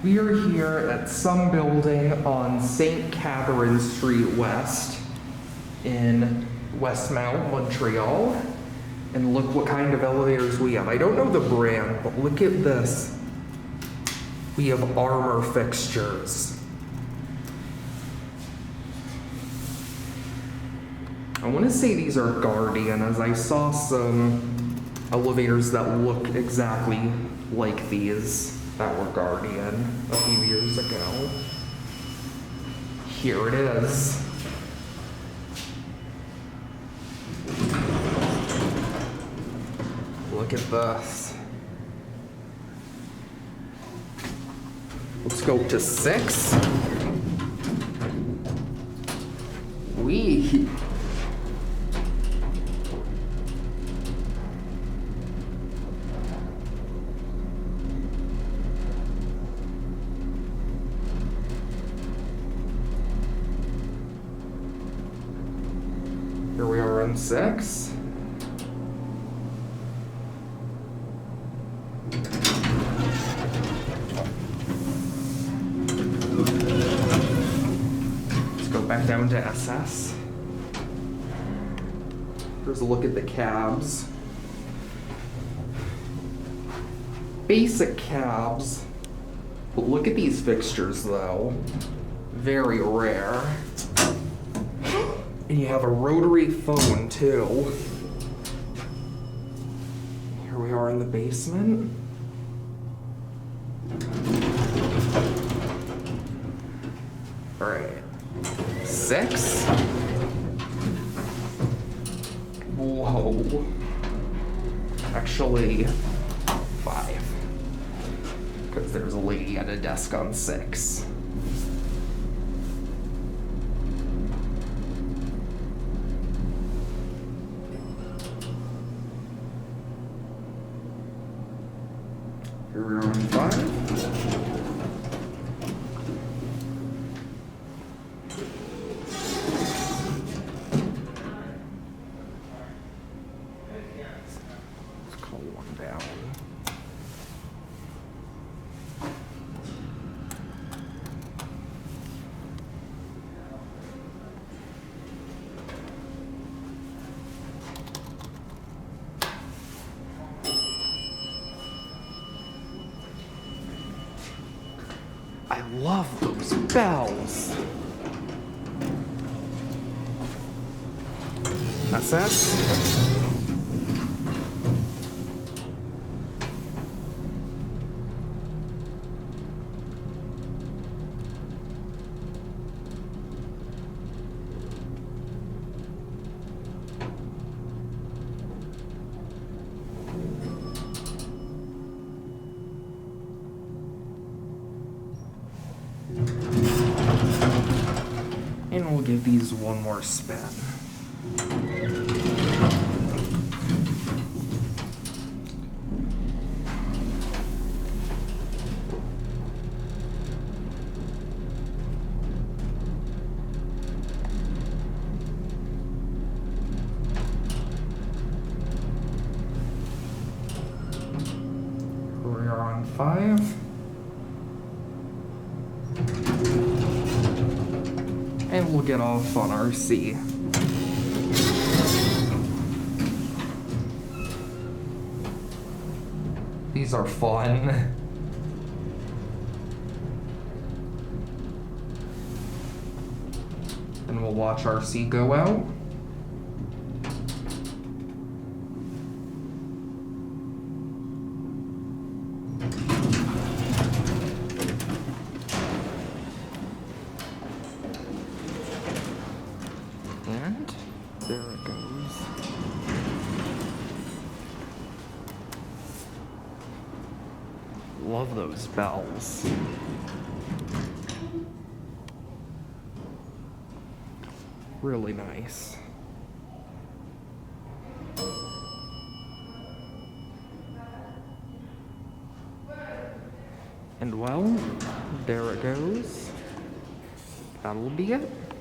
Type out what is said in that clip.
We are here at some building on St. Catherine Street West in Westmount, Montreal. And look what kind of elevators we have. I don't know the brand, but look at this. We have armor fixtures. I want to say these are Guardian, as I saw some elevators that look exactly like these that were Guardian a few years ago. Here it is. Look at this. Let's go to 6. Wee. Here we are on 6. Let's go back down to SS. Here's a look at the cabs. Basic cabs. But look at these fixtures though. Very rare. And you have a rotary phone too. Here we are in the basement. All right, 6. Whoa. Actually, 5. Because there's a lady at a desk on 6. Here we are on 5. Let's call 1 down. I love those bells. SS. And we'll give these one more spin. We're on 5. And we'll get off on RC. These are fun. And we'll watch RC go out. And there it goes. Love those bells. Really nice. And well, there it goes. That'll be it.